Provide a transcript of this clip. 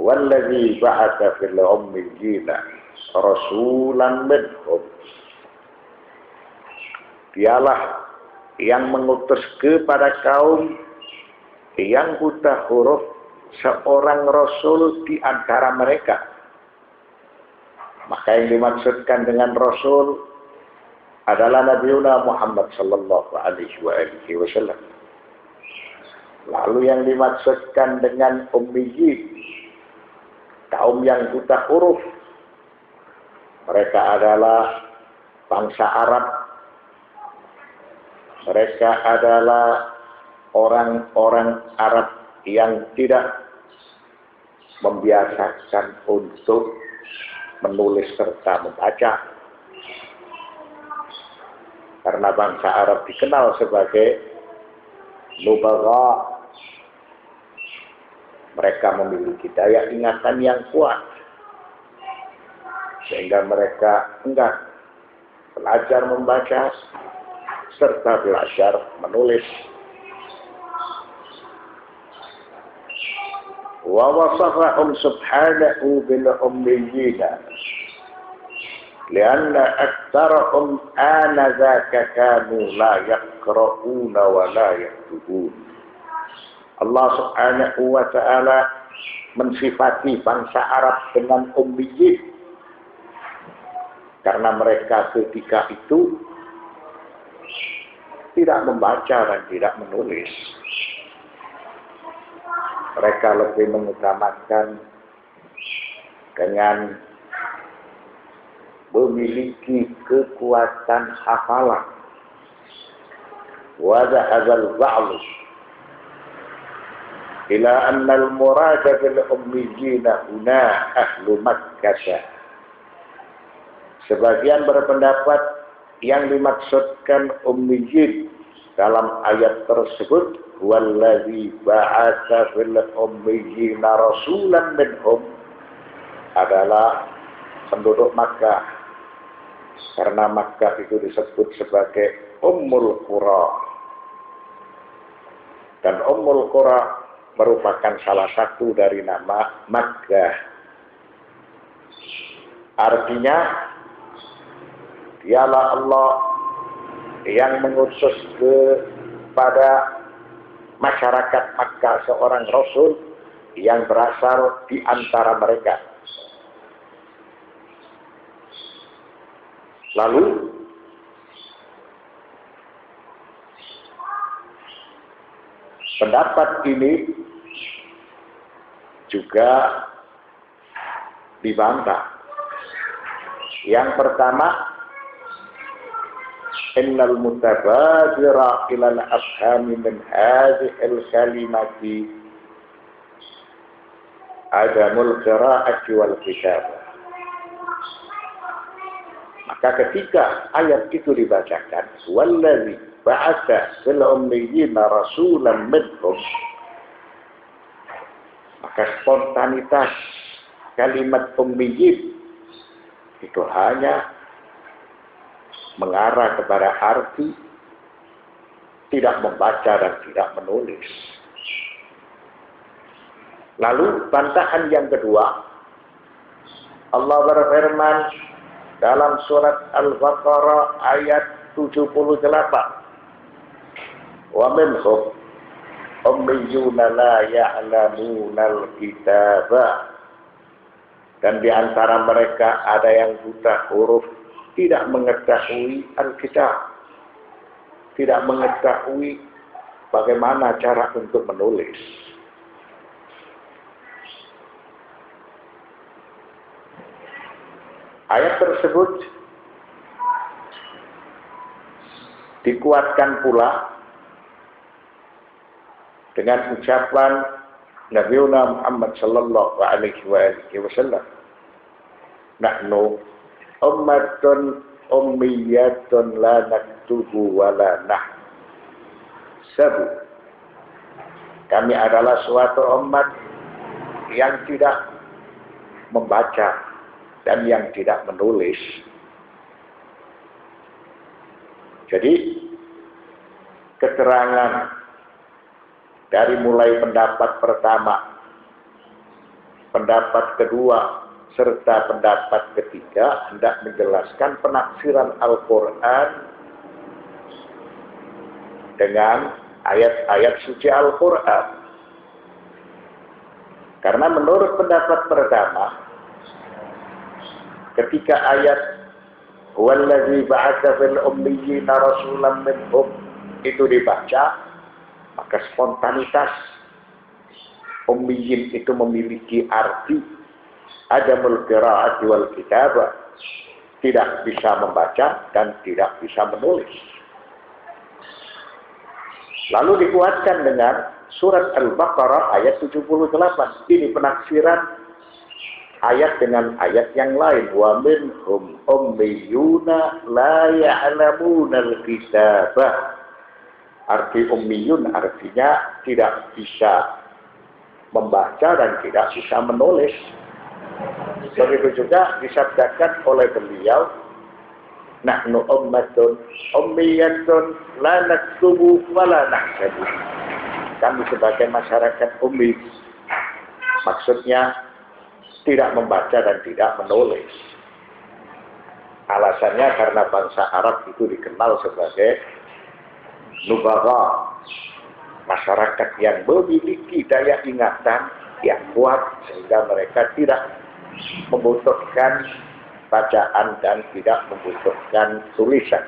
Wallazi ba'atsa fil ummiyina rasulan minhum. Dialah yang mengutus kepada kaum yang buta huruf seorang rasul di antara mereka. Maka yang dimaksudkan dengan rasul adalah Nabiuna Muhammad sallallahu alaihi wasallam. Lalu yang dimaksudkan dengan ummiyin, kaum yang buta huruf, mereka adalah bangsa Arab. Mereka adalah orang-orang Arab yang tidak membiasakan untuk menulis serta membaca. Karena bangsa Arab dikenal sebagai nubagha. Mereka memiliki daya ingatan yang kuat, sehingga mereka enggan belajar membaca serta belajar menulis. Wa wasafahum subhanahu bil ummiyina lianna aktsarahum anadzaka kanu la yaqra'una wa la yaktubun. Allah Subhanahu wa ta'ala mensifati bangsa Arab dengan ummiyin karena mereka ketika itu tidak membaca dan tidak menulis. Mereka lebih mengutamakan dengan memiliki kekuatan hafalan. Wa dhahazal ba'lu ila anna al-murada bil ummiyina huna ahlu Makkah. Sebagian berpendapat yang dimaksudkan ummiyin dalam ayat tersebut wallazi ba'atsa fil ummiyina rasulan minhum adalah penduduk Makkah. Karena Makkah itu disebut sebagai Ummul Qura. Dan Ummul Qura merupakan salah satu dari nama Makkah. Artinya, dialah Allah yang mengutus kepada masyarakat Makkah seorang Rasul yang berasal di antara mereka. Lalu, pendapat ini juga dibantah. Yang pertama, innal mutabadira ila al-afhami min hadhihi al-kalimati adamul qira'ati wal kitabah. Maka ketika ayat itu dibacakan, wallazi ba'atsa fil ummiyina rasulan minhum, maka spontanitas kalimat ummiyin itu hanya mengarah kepada arti tidak membaca dan tidak menulis. Lalu bantahan yang kedua, Allah berfirman dalam surat Al-Baqarah ayat 78, wa minhum ummiyuna la ya'lamunal kitaba, dan di antara mereka ada yang buta huruf, tidak mengetahui Alkitab, tidak mengetahui bagaimana cara untuk menulis. Ayat tersebut dikuatkan pula dengan ucapan Nabiuna Muhammad sallallahu alaihi wasallam, nahnu ummatun ummiyatun la naktubu wa la nahsabu. Kami adalah suatu umat yang tidak membaca dan yang tidak menulis. Jadi keterangan dari mulai pendapat pertama pendapat kedua serta pendapat ketiga hendak menjelaskan penafsiran Al-Quran dengan ayat-ayat suci Al-Quran. Karena menurut pendapat pertama, ketika ayat "Wallazi ba'atsa fil ummiyina rasulan minhum" itu dibaca, maka spontanitas ummiyin itu memiliki arti adamul qira'ati wal kitabah, tidak bisa membaca dan tidak bisa menulis. Lalu dikuatkan dengan surat Al-Baqarah ayat 78. Ini penafsiran ayat dengan ayat yang lain. Wa minhum ummiyuna la ya'lamuna al-kitabah. Arti ummiyun artinya tidak bisa membaca dan tidak bisa menulis. Begitu juga disabdakan oleh beliau, nahnu ummatun ummiyatun la naktubu wa la nahsabu. Kami sebagai masyarakat ummi, maksudnya tidak membaca dan tidak menulis. Alasannya karena bangsa Arab itu dikenal sebagai nubagha, masyarakat yang memiliki daya ingatan yang kuat sehingga mereka tidak membutuhkan bacaan dan tidak membutuhkan tulisan.